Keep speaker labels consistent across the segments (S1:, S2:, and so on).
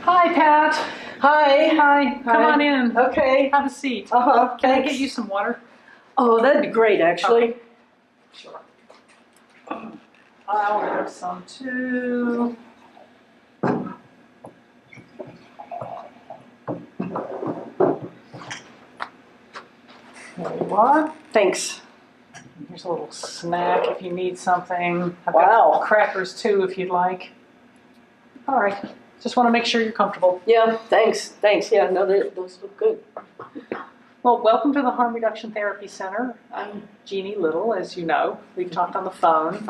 S1: Hi, Pat.
S2: Hi.
S1: Hi. Come on in.
S2: Okay.
S1: Have a seat.
S2: Uh-huh.
S1: Can I
S2: Thanks.
S1: get you some water?
S2: Oh, that'd be great, actually.
S1: Sure. I'll have some too. There you are.
S2: Thanks.
S1: Here's a little snack if you need something. I've
S2: Wow.
S1: got crackers too if you'd like. All right. Just want to make sure you're comfortable.
S2: Yeah, thanks. Yeah, no, those look good.
S1: Well, welcome to the Harm Reduction Therapy Center. I'm Jeannie Little, as you know. We've talked on the phone,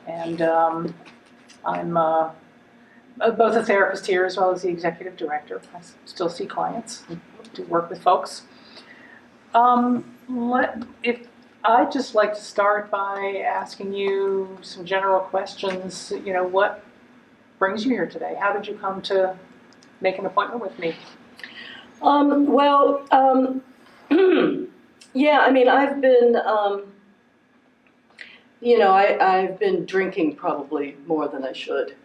S1: and I'm both a therapist here as well as the executive director. I still see clients, do work with folks. I'd just like to start by asking you some general questions. You know, what brings you here today? How did you come to make an appointment with me?
S2: Yeah, I mean, I've been, I've been drinking probably more than I should.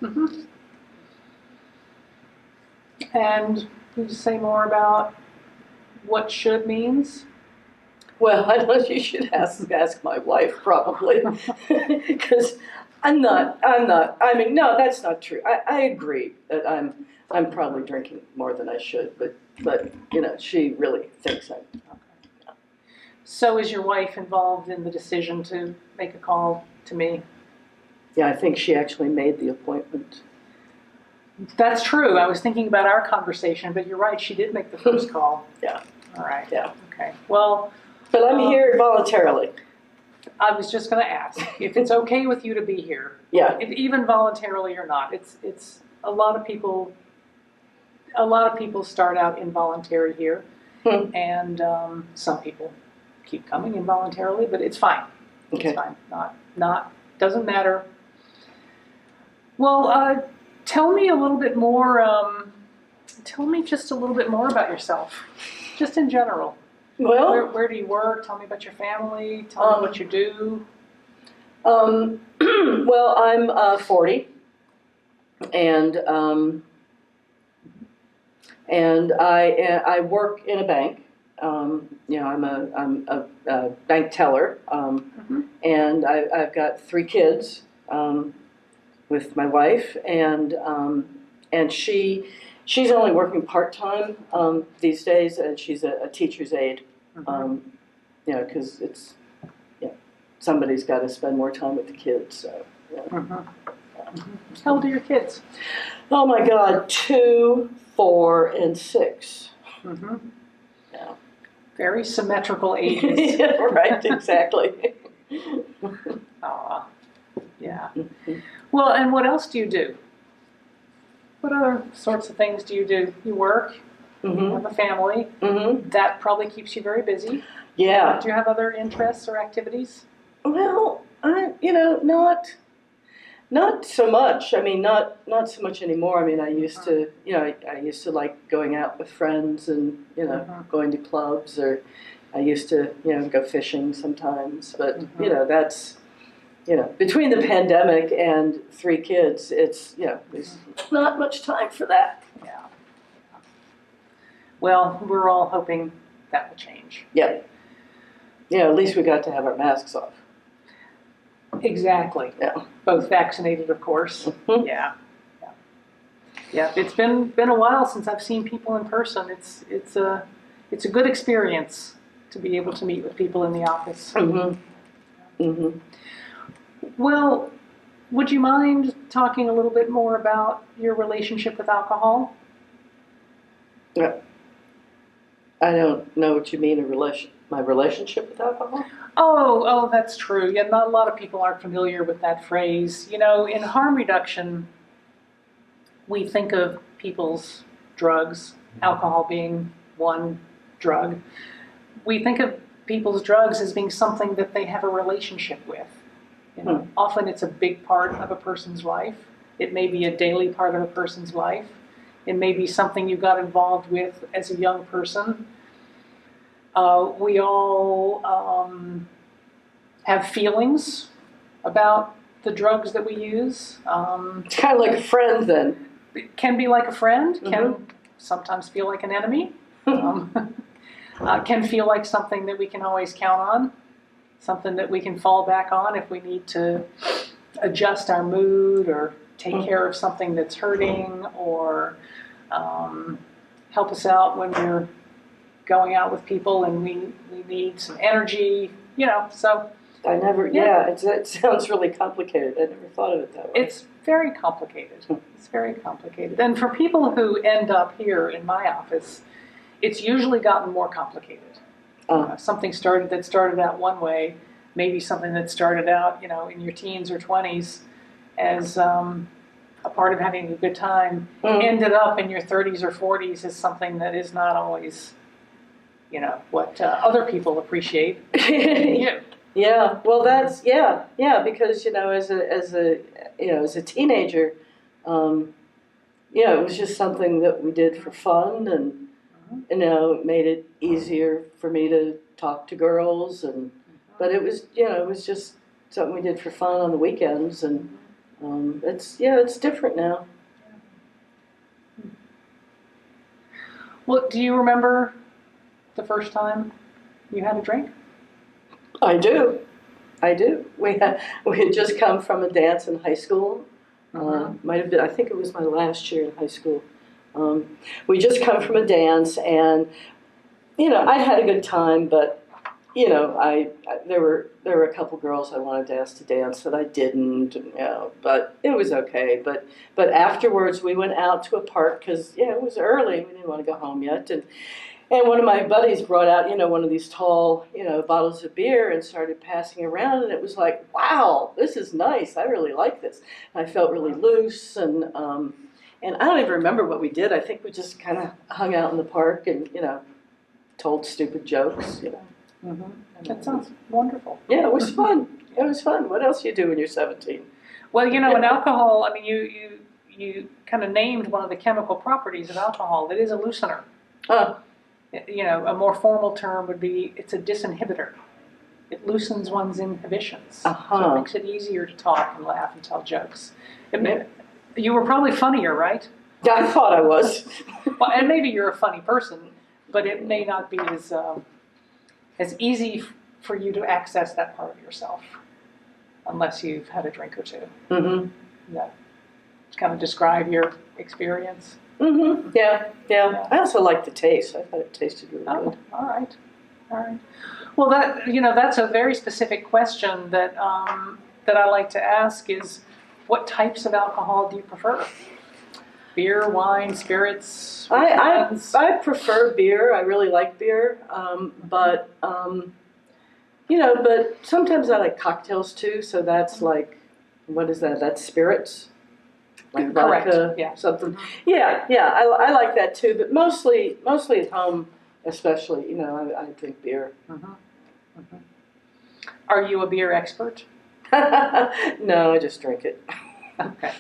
S1: Mm-hmm. And can you say more about what should means?
S2: Well, I know you should ask my wife probably, because I'm not. I mean, no, that's not true. I agree that I'm probably drinking more than I should, but she really thinks I'm.
S1: Okay. So is your wife involved in the decision to make a call to me?
S2: Yeah, I think she actually made the appointment.
S1: That's true. I was thinking about our conversation, but you're right. She did make the first call.
S2: Yeah.
S1: All right.
S2: Yeah.
S1: Okay. Well.
S2: But I'm here voluntarily.
S1: I was just going to ask if it's okay with you to be here.
S2: Yeah.
S1: If, even voluntarily or not. It's a lot of people. A lot of people start out involuntary here, and some people keep coming involuntarily. But it's fine.
S2: Okay.
S1: It's fine. Not doesn't matter. Well, tell me a little bit more. Tell me just a little bit more about yourself, just in general.
S2: Well,
S1: where do you work? Tell me about your family. Tell me what you do.
S2: Well, I'm 40, and I work in a bank. I'm a bank teller, and I've got 3 kids with my wife, and she's only working part-time these days, and she's a teacher's aide. Because it's somebody's got to spend more time with the kids. So. Yeah.
S1: How old are your kids?
S2: Oh my God, 2, 4, and 6. Yeah.
S1: Very symmetrical ages.
S2: Yeah, right, exactly.
S1: Aw, yeah. Well, and what else do you do? What other sorts of things do you do? You work. You have a family. That probably keeps you very busy.
S2: Yeah.
S1: Do you have other interests or activities?
S2: Well, not so much. I mean, not so much anymore. I mean, I used to, I used to like going out with friends and, going to clubs, or I used to, go fishing sometimes. But, that's, between the pandemic and 3 kids, it's, there's not much time for that.
S1: Yeah. Well, we're all hoping that will change.
S2: Yeah. Yeah, at least we got to have our masks off.
S1: Exactly.
S2: Yeah.
S1: Both vaccinated, of course. Yeah. Yeah. It's been a while since I've seen people in person. It's a good experience to be able to meet with people in the office. Well, would you mind talking a little bit more about your relationship with alcohol?
S2: Yeah. I don't know what you mean, my relationship with alcohol?
S1: Oh, that's true. Yeah, not a lot of people aren't familiar with that phrase. In harm reduction, we think of people's drugs, alcohol being one drug. We think of people's drugs as being something that they have a relationship with. Often it's a big part of a person's life. It may be a daily part of a person's life. It may be something you got involved with as a young person. We all have feelings about the drugs that we use.
S2: It's kind of like a friend then.
S1: can be like a friend, can sometimes feel like an enemy, can feel like something that we can always count on, something that we can fall back on if we need to adjust our mood or take care of something that's hurting, or help us out when we're going out with people and we need some energy, so.
S2: It sounds really complicated. I never thought of it that way.
S1: It's very complicated. It's very complicated. And for people who end up here in my office, it's usually gotten more complicated. Something that started out one way, maybe something that started out, in your teens or 20s as a part of having a good time, ended up in your 30s or 40s as something that is not always, what other people appreciate.
S2: Yeah, well, that's because as a teenager, it was just something that we did for fun, and it made it easier for me to talk to girls, but it was just something we did for fun on the weekends, and it's different now.
S1: Well, do you remember the first time you had a drink?
S2: I do. We had just come from a dance in high school. Might have been. I think it was my last year in high school. We just come from a dance, and I had a good time, but there were a couple girls I wanted to ask to dance that I didn't, but it was okay. But afterwards we went out to a park because it was early. We didn't want to go home yet, and one of my buddies brought out, one of these tall, bottles of beer and started passing around, and it was like, wow, this is nice. I really like this. And I felt really loose, and I don't even remember what we did. I think we just kind of hung out in the park and, told stupid jokes,
S1: That sounds wonderful.
S2: Yeah, it was fun. It was fun. What else do you do when you're 17?
S1: Well, in alcohol, I mean, you kind of named one of the chemical properties of alcohol. It is a loosener. A more formal term would be it's a disinhibitor. It loosens one's inhibitions. So it makes it easier to talk and laugh and tell jokes. You were probably funnier, right?
S2: Yeah, I thought I was.
S1: Well, and maybe you're a funny person, but it may not be as easy for you to access that part of yourself unless you've had a drink or two. That kind of describe your experience.
S2: Yeah. I also like the taste. I thought it tasted really good.
S1: All right. Well, that's a very specific question that I like to ask is, what types of alcohol do you prefer? Beer, wine, spirits?
S2: I prefer beer. I really like beer. But sometimes I like cocktails too. So that's like, what is that? That's spirits. Like vodka, something. Yeah. I like that too. But mostly at home, especially, I drink beer.
S1: Are you a beer expert?
S2: No, I just drink it.
S1: Okay.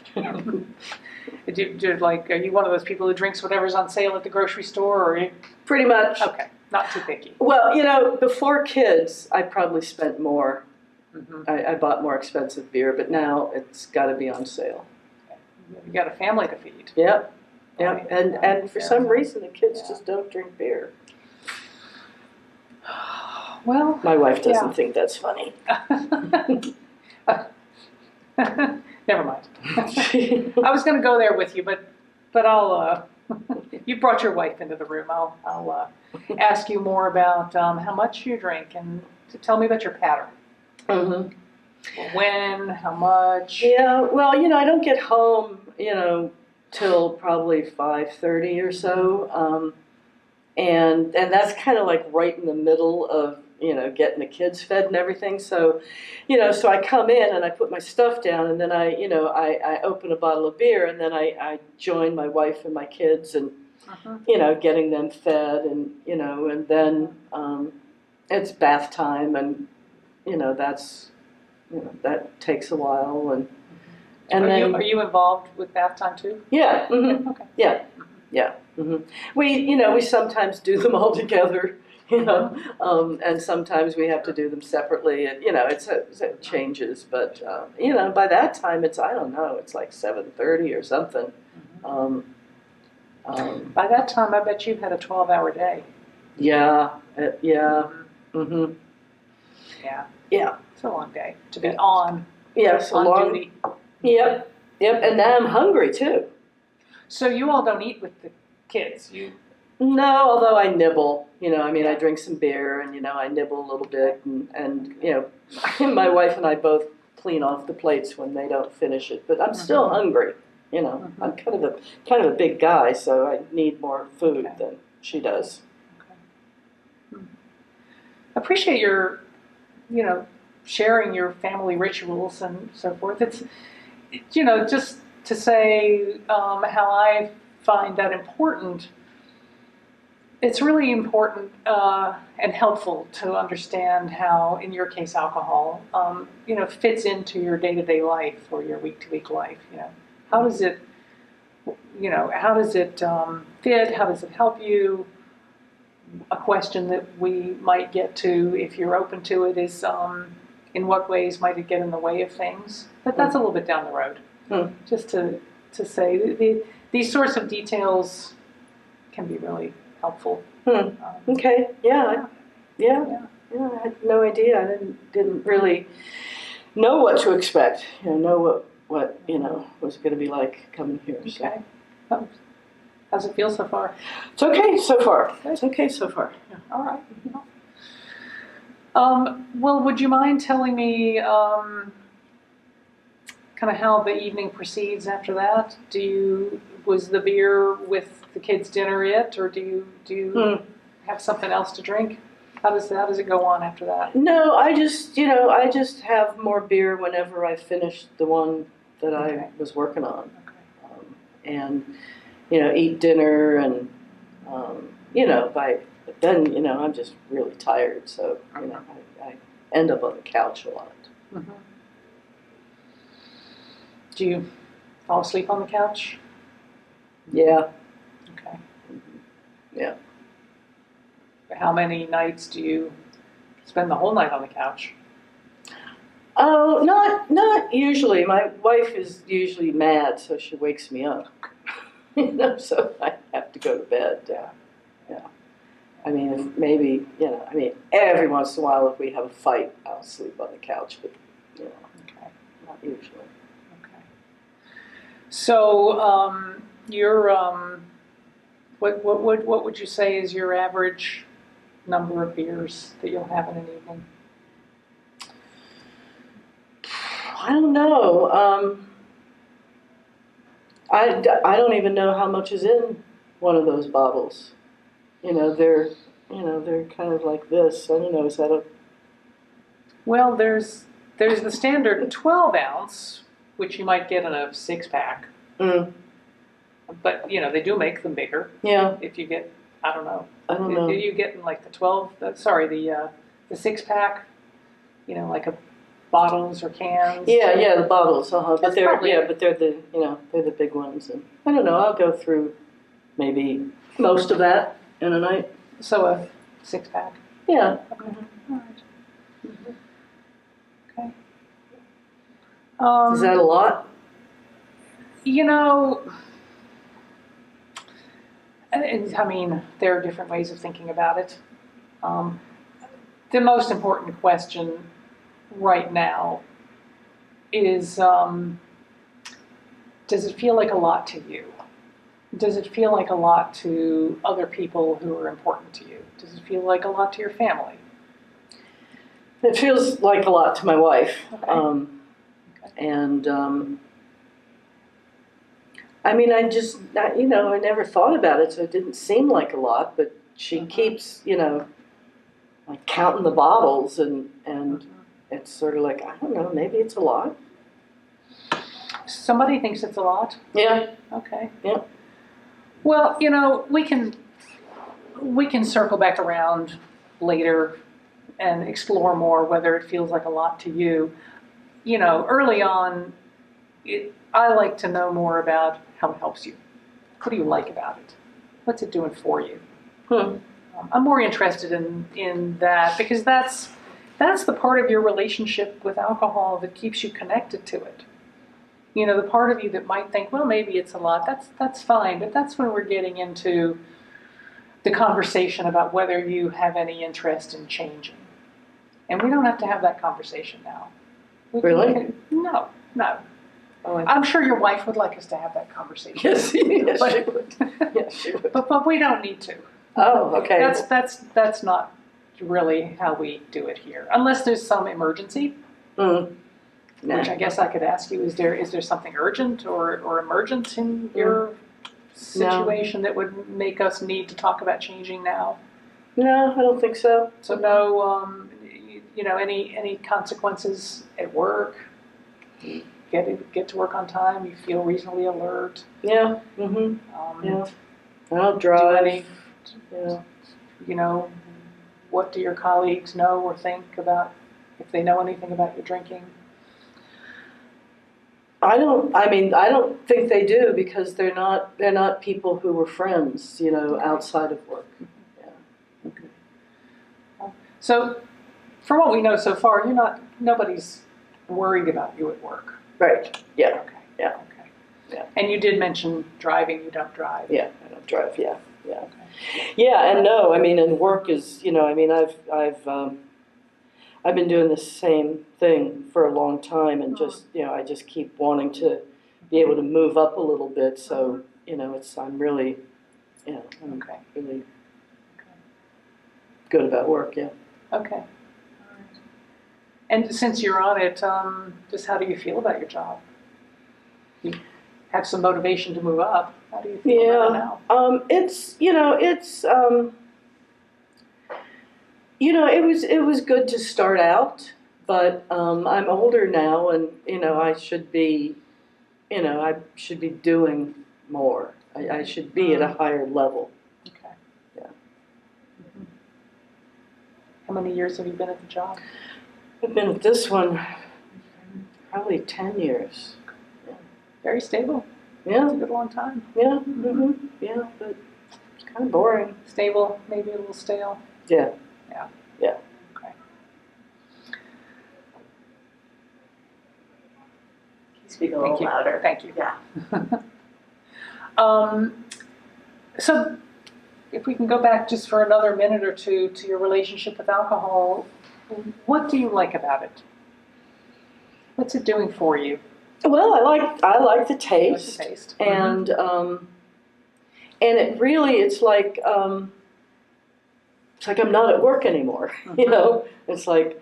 S1: Are you one of those people who drinks whatever's on sale at the grocery store, or you?
S2: Pretty much.
S1: Okay, not too picky.
S2: Well, before kids, I probably spent more. I bought more expensive beer, but now it's got to be on sale.
S1: You got a family to feed.
S2: Yep. And for some reason, the kids just don't drink beer.
S1: Well,
S2: my wife doesn't think that's funny.
S1: Never mind. I was going to go there with you, but I'll. You brought your wife into the room. I'll ask you more about how much you drink and to tell me about your pattern. When, how much?
S2: Yeah, well, I don't get home, till probably 5:30 or so, and that's kind of like right in the middle of getting the kids fed and everything. So, so I come in and I put my stuff down, and then I open a bottle of beer, and then I join my wife and my kids, and getting them fed, and and then it's bath time, and that's. That takes a while, and
S1: are you involved with bath time too?
S2: Yeah.
S1: Okay.
S2: Yeah. We sometimes do them all together, and sometimes we have to do them separately, and it changes. But by that time it's, I don't know, it's like 7:30 or something,
S1: By that time, I bet you've had a 12-hour day.
S2: Yeah, yeah, mm-hmm.
S1: Yeah.
S2: Yeah.
S1: It's a long day to be on
S2: duty. Yep, and now I'm hungry too.
S1: So you all don't eat with the kids?
S2: No, although I nibble. I drink some beer and, I nibble a little bit. And my wife and I both clean off the plates when they don't finish it. But I'm still hungry. I'm kind of a big guy, so I need more food than she does.
S1: Okay. I appreciate your, sharing your family rituals and so forth. It's, just to say how I find that important. It's really important and helpful to understand how, in your case, alcohol, fits into your day-to-day life or your week-to-week life. How does it, fit? How does it help you? A question that we might get to, if you're open to it, is in what ways might it get in the way of things? But that's a little bit down the road. Just to say these sorts of details can be really helpful.
S2: Okay. Yeah. I had no idea. I didn't really know what to expect. Know what was going to be like coming here.
S1: Okay. So. How's it feel so far?
S2: It's okay so far. It's okay so far.
S1: Yeah. All right. Well, would you mind telling me kind of how the evening proceeds after that? Was the beer with the kids' dinner or do you have something else to drink? How does it go on after that?
S2: No, I just have more beer whenever I finish the one that I was working on, and eat dinner and by then I'm just really tired, so I end up on the couch a lot.
S1: Mm-hmm. Do you fall asleep on the couch?
S2: Yeah.
S1: Okay.
S2: Yeah.
S1: How many nights do you spend the whole night on the couch?
S2: Oh, not usually. My wife is usually mad, so she wakes me up. So I have to go to bed. Yeah. I mean, maybe every once in a while, if we have a fight, I'll sleep on the couch, but not usually.
S1: Okay. So your what would you say is your average number of beers that you'll have in an evening?
S2: I don't know. I don't even know how much is in one of those bottles. They're kind of like this. I don't know. Is that a?
S1: Well, there's the standard 12-ounce, which you might get in a 6-pack. But they do make them bigger.
S2: Yeah.
S1: If you get, I don't know.
S2: Do
S1: you get in like the 6-pack? Like a bottles or cans.
S2: Yeah, the bottles. But they're they're the big ones, and I don't know. I'll go through maybe most of that in a night.
S1: So a 6-pack.
S2: Yeah.
S1: Okay. All right. Okay.
S2: Is that a lot?
S1: I mean, there are different ways of thinking about it. The most important question right now is, does it feel like a lot to you? Does it feel like a lot to other people who are important to you? Does it feel like a lot to your family?
S2: It feels like a lot to my wife.
S1: Okay.
S2: And I mean, I never thought about it, so it didn't seem like a lot, but she keeps, like counting the bottles, and it's sort of like, I don't know, maybe it's a lot.
S1: Somebody thinks it's a lot?
S2: Yeah.
S1: Okay.
S2: Yeah.
S1: Well, we can circle back around later and explore more whether it feels like a lot to you. Early on, I like to know more about how it helps you. What do you like about it? What's it doing for you? I'm more interested in that because that's the part of your relationship with alcohol that keeps you connected to it. you know, the part of you that might think, well, maybe it's a lot, that's fine, but that's when we're getting into the conversation about whether you have any interest in changing. And we don't have to have that conversation now.
S2: Really?
S1: No.
S2: Oh,
S1: I'm sure your wife would like us to have that conversation.
S2: yes, yes, she would. Yes, she would.
S1: But we don't need to.
S2: Oh, okay.
S1: That's not really how we do it here, unless there's some emergency.
S2: Mm.
S1: Which I guess I could ask you: is there something urgent or emergent in your situation that would make us need to talk about changing now?
S2: No, I don't think so.
S1: So no, you know, any consequences at work? You get to work on time. You feel reasonably alert.
S2: Yeah. Mm-hmm. Yeah. I don't
S1: Do
S2: drive.
S1: any, you know, what do your colleagues know or think about, if they know anything about your drinking?
S2: I don't think they do, because they're not people who were friends, you know, outside of work. Yeah.
S1: Okay. So, from what we know so far, nobody's worried about you at work.
S2: Right. Yeah.
S1: Okay.
S2: Yeah.
S1: Okay.
S2: Yeah.
S1: And you did mention driving. You don't drive.
S2: Yeah. I don't drive. Yeah. Yeah.
S1: Okay.
S2: Yeah. And no, I mean, and work is, you know, I mean, I've been doing the same thing for a long time, and just, you know, I just keep wanting to be able to move up a little bit. So, you know, I'm really, you know, I'm really good about work. Yeah.
S1: Okay. All right. And since you're on it, just how do you feel about your job? You have some motivation to move up. How do you feel about it now?
S2: It's, it was good to start out, but I'm older now, and I should be doing more. I should be at a higher level.
S1: Okay.
S2: Yeah.
S1: Mm-hmm. How many years have you been at the job?
S2: I've been at this one probably 10 years. Yeah.
S1: Very stable.
S2: Yeah.
S1: It's a good long time.
S2: Yeah. Mm-hmm. Yeah, but it's kind of boring.
S1: Stable, maybe a little stale.
S2: Yeah.
S1: Yeah.
S2: Yeah.
S1: Okay.
S3: Can you speak a little louder?
S1: Thank you.
S3: Yeah.
S1: So, if we can go back just for another minute or two to your relationship with alcohol, what do you like about it? What's it doing for you?
S2: Well, I like the taste,
S1: You like the taste.
S2: and it really, it's like I'm not at work anymore. You know, it's like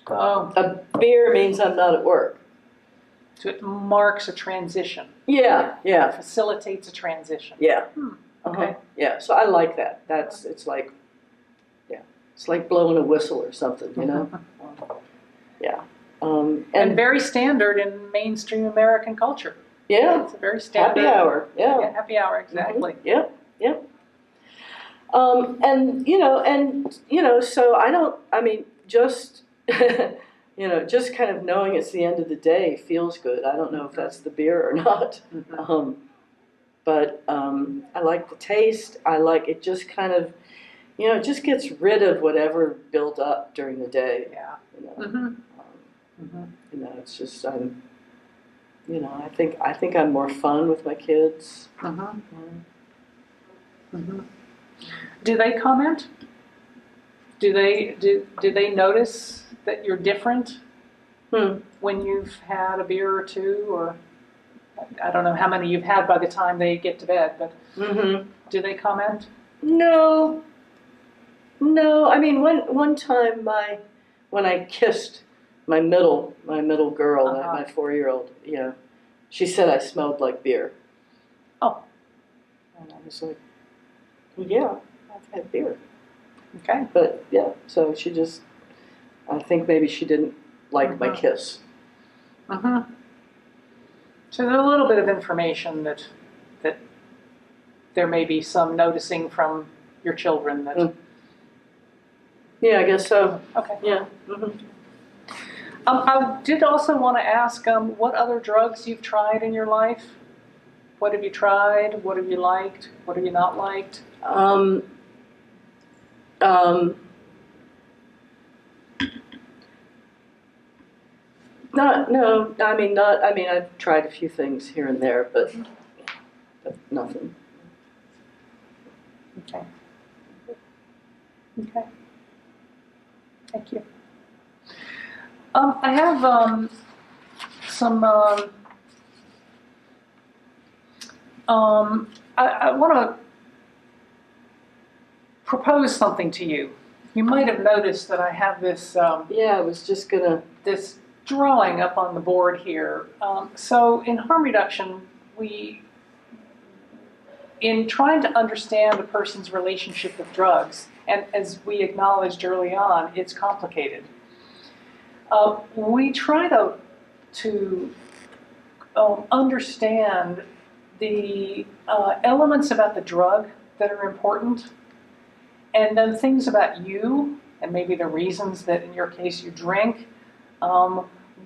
S2: a beer means I'm not at work.
S1: So it marks a transition.
S2: Yeah, yeah,
S1: It facilitates a transition.
S2: yeah.
S1: Okay.
S2: Yeah, so I like that. It's like blowing a whistle or something, you know. Yeah.
S1: And very standard in mainstream American culture.
S2: Yeah,
S1: It's a very standard.
S2: happy hour. Yeah,
S1: Happy hour, exactly.
S2: Mm-hmm. Yep, yep. So just just kind of knowing it's the end of the day feels good. I don't know if that's the beer or not,
S1: Mm-hmm.
S2: but I like the taste. I like it. Just kind of, it just gets rid of whatever built up during the day.
S1: Yeah.
S2: It's just I think I'm more fun with my kids.
S1: Do they comment? Do they notice that you're different when you've had a beer or two, or I don't know how many you've had by the time they get to bed, but do they comment?
S2: No. I mean, one time when I kissed my middle girl, my 4-year-old, she said I smelled like beer.
S1: Oh.
S2: And I was like, yeah, I've had beer.
S1: Okay.
S2: But yeah, so she just, I think maybe she didn't like my kiss.
S1: So there's a little bit of information that there may be some noticing from your children that.
S2: Yeah, I guess so.
S1: Okay.
S2: Yeah.
S1: I did also want to ask what other drugs you've tried in your life. What have you tried? What have you liked? What have you not liked?
S2: No, I mean, I've tried a few things here and there, but nothing.
S1: Okay. Okay. Thank you. I have some. I want to propose something to you. You might have noticed that I have this.
S2: Yeah, I was just gonna.
S1: This drawing up on the board here. So in harm reduction, in trying to understand a person's relationship with drugs, and as we acknowledged early on, it's complicated. We try to understand the elements about the drug that are important, and then things about you, and maybe the reasons that in your case you drink.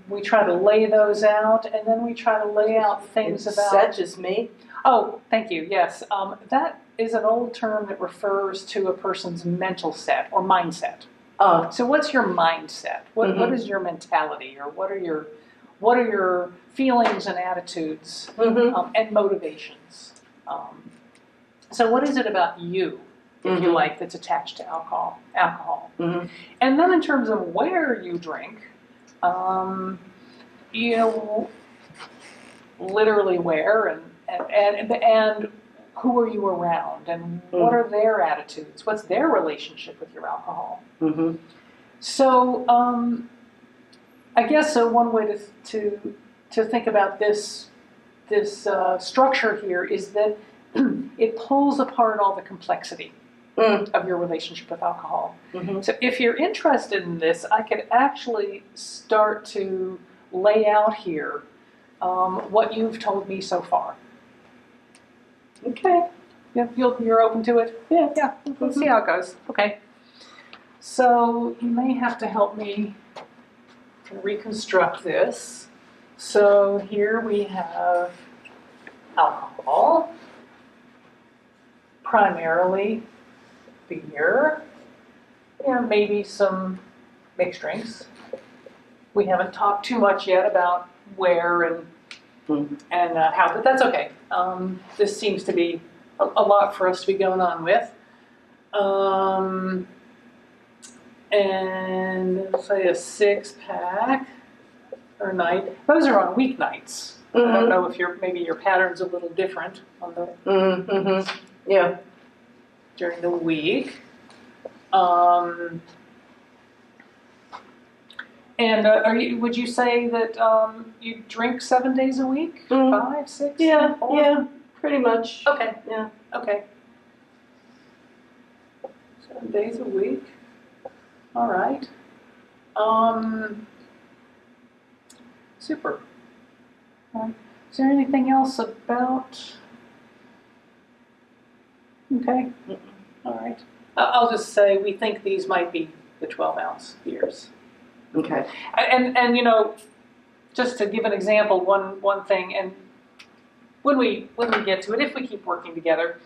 S1: We try to lay those out, and then we try to lay out things about...
S2: Such as me?
S1: Oh, thank you, yes. That is an old term that refers to a person's mental set or mindset.
S2: Oh.
S1: So what's your mindset? What is your mentality, or what are your feelings and attitudes and motivations? So what is it about you, if you like, that's attached to alcohol? And then in terms of where you drink, literally where and who are you around, and what are their attitudes? What's their relationship with your alcohol? So I guess one way to think about this structure here is that it pulls apart all the complexity of your relationship with alcohol. So if you're interested in this, I could actually start to lay out here what you've told me so far. Okay. Yeah, you're open to it? Yeah. Let's see how it goes. Okay. So you may have to help me reconstruct this. So here we have alcohol, primarily beer, maybe some mixed drinks. We haven't talked too much yet about where and how, but that's okay. This seems to be a lot for us to be going on with. And say a 6-pack per night. Those are on weeknights. I don't know if maybe your pattern's a little different on the
S2: Yeah.
S1: during the week. And would you say that you drink 7 days a week? 5, 6?
S2: Yeah,
S1: 4?
S2: yeah, pretty much.
S1: Okay.
S2: Yeah.
S1: Okay. 7 days a week. All right. Super. Is there anything else about? Okay. All right. I'll just say we think these might be the 12-ounce beers.
S2: Okay.
S1: And just to give an example, one thing, and when we get to it, if we keep working together,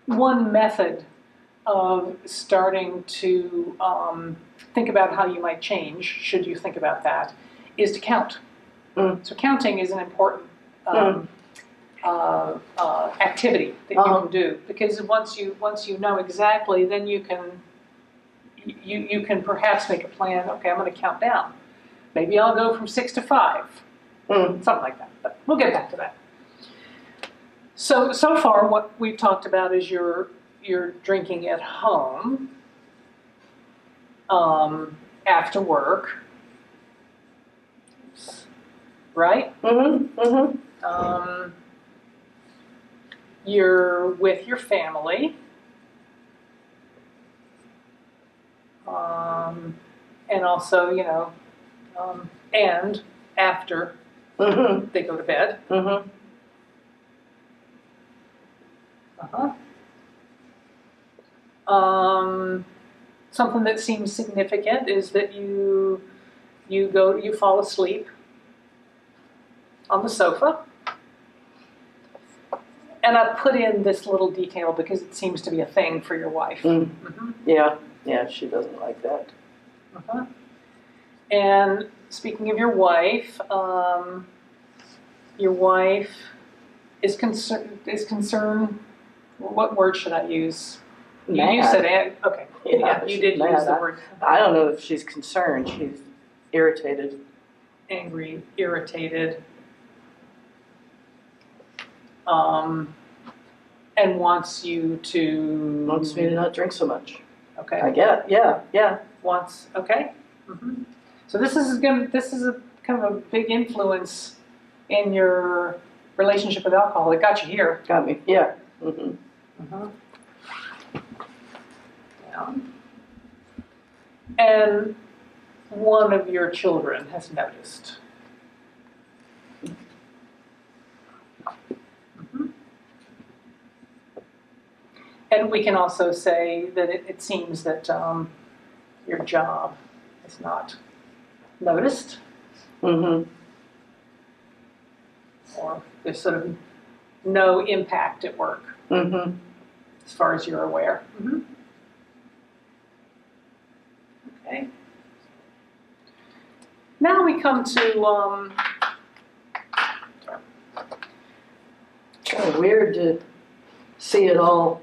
S1: one method of starting to think about how you might change, should you think about that, is to count. So counting is an important activity that you can do, because once you know exactly, then you can perhaps make a plan. Okay, I'm going to count down. Maybe I'll go from 6 to 5, something like that. But we'll get back to that. So far, what we've talked about is your drinking at home, after work, right? You're with your family, and also, and after they go to bed. Something that seems significant is that you fall asleep on the sofa. And I put in this little detail because it seems to be a thing for your wife.
S2: Yeah, she doesn't like that.
S1: And speaking of your wife is concerned. What word should I use? You said okay. Yeah, you did use the word.
S2: I don't know if she's concerned. She's irritated.
S1: Angry, irritated, and wants me
S2: to not drink so much.
S1: Okay.
S2: I get. Yeah.
S1: Okay. Mm-hmm. So this is a kind of a big influence in your relationship with alcohol. It got you here.
S2: Got me. Yeah. Mm-hmm.
S1: Uh-huh. Yeah. And one of your children has noticed. Mm-hmm. And we can also say that it seems that your job is not noticed.
S2: Mm-hmm.
S1: Or there's sort of no impact at work,
S2: mm-hmm.
S1: as far as you're aware. Mm-hmm. Okay. Now we come to
S2: kind of weird to see it all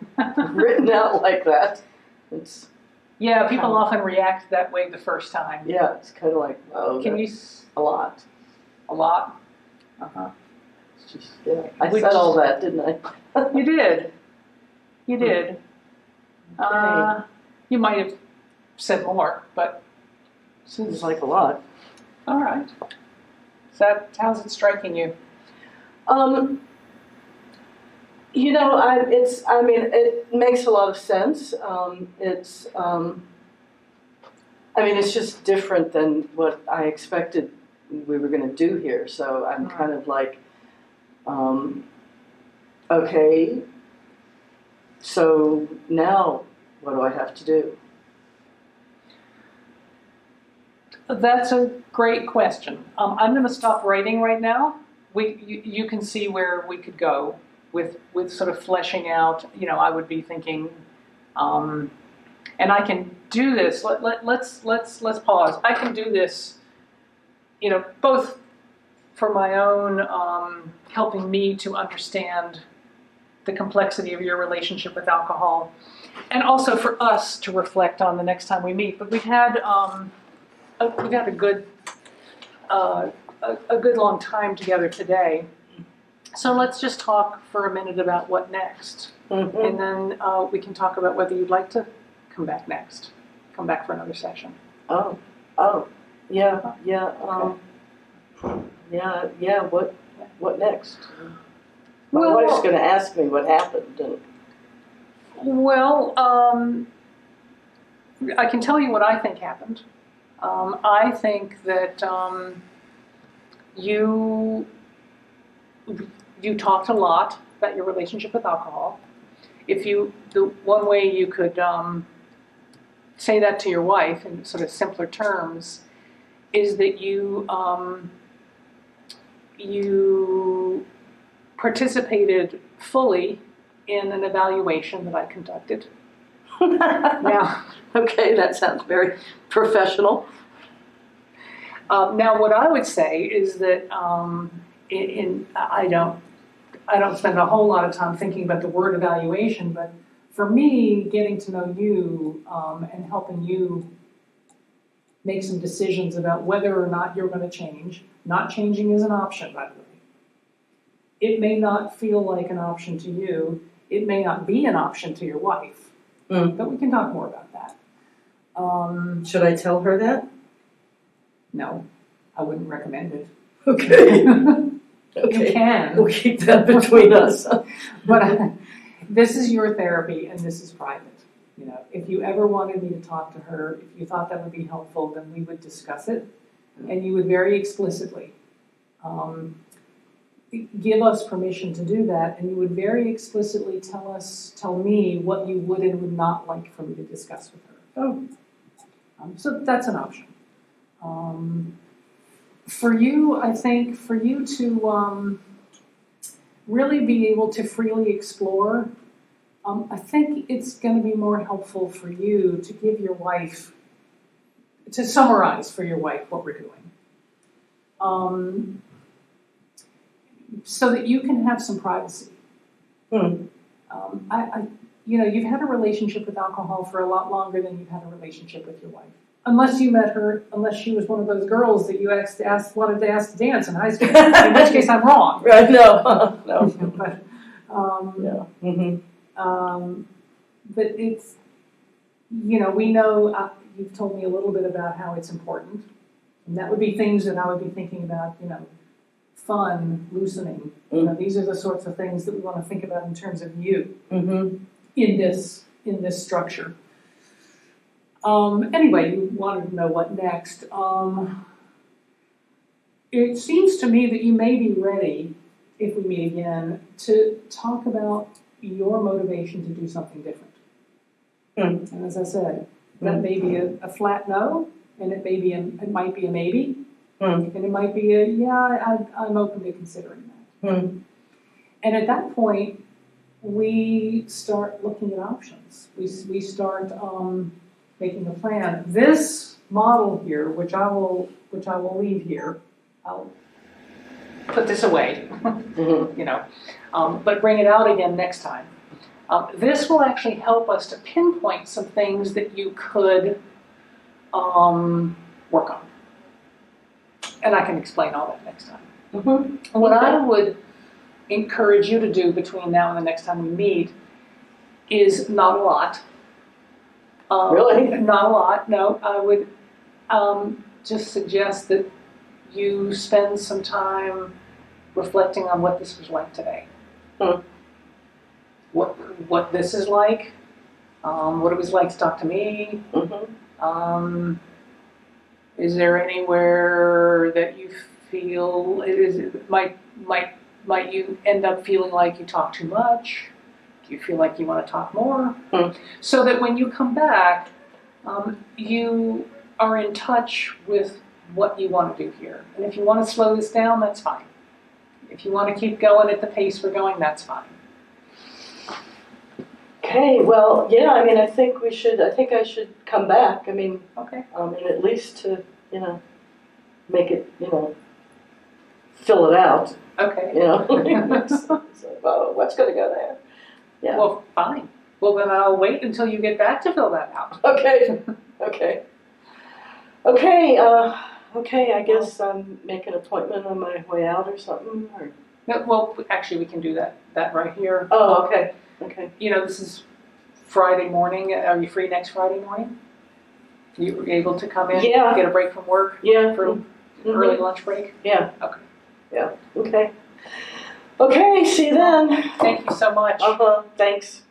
S2: written out like that. It's
S1: yeah, people often react that way the first time.
S2: Yeah, it's kind of like, oh,
S1: Can you
S2: a lot.
S1: A lot. Uh-huh.
S2: It's just, yeah. I said all that, didn't I?
S1: You did. You did.
S2: Okay.
S1: You might have said more, but
S2: Seems like a lot.
S1: All right. How's it striking you?
S2: You know, it makes a lot of sense. It's just different than what I expected we were going to do here. So I'm kind of like, okay, so now what do I have to do?
S1: That's a great question. I'm going to stop writing right now. You can see where we could go with sort of fleshing out. You know, I would be thinking, and I can do this. Let's pause. I can do this. You know, both for my own helping me to understand the complexity of your relationship with alcohol, and also for us to reflect on the next time we meet. But we've had a good long time together today. So let's just talk for a minute about what next,
S2: Mm-hmm.
S1: and then we can talk about whether you'd like to come back for another session.
S2: Oh, yeah. What next? My wife's going to ask me what happened.
S1: Well, I can tell you what I think happened. I think that you talked a lot about your relationship with alcohol. The one way you could say that to your wife in sort of simpler terms is that you participated fully in an evaluation that I conducted. Now,
S2: okay, that sounds very professional.
S1: Now, what I would say is that I don't spend a whole lot of time thinking about the word evaluation, but for me, getting to know you and helping you make some decisions about whether or not you're going to change. Not changing is an option, by the way. It may not feel like an option to you. It may not be an option to your wife. But we can talk more about that.
S2: Should I tell her that?
S1: No, I wouldn't recommend it.
S2: Okay.
S1: You can.
S2: We'll keep that between us.
S1: But this is your therapy and this is private. You know, if you ever wanted me to talk to her, if you thought that would be helpful, then we would discuss it. And you would very explicitly give us permission to do that, and you would very explicitly tell me what you would and would not like for me to discuss with her. So that's an option. For you, I think, for you to really be able to freely explore, I think it's going to be more helpful for you to give your wife to summarize for your wife what we're doing, so that you can have some privacy. You've had a relationship with alcohol for a lot longer than you've had a relationship with your wife. Unless you met her, unless she was one of those girls that you wanted to ask to dance in high school, in which case I'm wrong.
S2: Right? No, no.
S1: But,
S2: Yeah.
S1: but it's, we know, you've told me a little bit about how it's important. And that would be things that I would be thinking about, fun, loosening. These are the sorts of things that we want to think about in terms of you in this structure. Anyway, you wanted to know what next. It seems to me that you may be ready, if we meet again, to talk about your motivation to do something different. And as I said, that may be a flat no, and it might be a maybe, and it might be I'm open to considering that. And at that point, we start looking at options. We start making a plan. This model here, which I will leave here, I'll put this away, but bring it out again next time. This will actually help us to pinpoint some things that you could work on. And I can explain all that next time. What I would encourage you to do between now and the next time we meet is not a lot.
S2: Really?
S1: Not a lot, no. I would just suggest that you spend some time reflecting on what this was like today. What this is like, what it was like to talk to me. Is there anywhere that you feel might you end up feeling like you talk too much? Do you feel like you want to talk more? So that when you come back, you are in touch with what you want to do here. And if you want to slow this down, that's fine. If you want to keep going at the pace we're going, that's fine.
S2: Okay, well, yeah, I think I should come back.
S1: Okay.
S2: At least to, make it, fill it out.
S1: Okay.
S2: So, what's going to go there? Yeah.
S1: Well, fine. Well, then I'll wait until you get back to fill that out.
S2: Okay. I guess make an appointment on my way out or something. Or...
S1: No, well, actually, we can do that right here.
S2: Oh, okay. Okay.
S1: This is Friday morning. Are you free next Friday morning? You were able to come in?
S2: Yeah.
S1: Get a break from work?
S2: Yeah.
S1: For an early lunch break?
S2: Yeah.
S1: Okay.
S2: Yeah. Okay. Okay. See you then.
S1: Thank you so much.
S2: Thanks.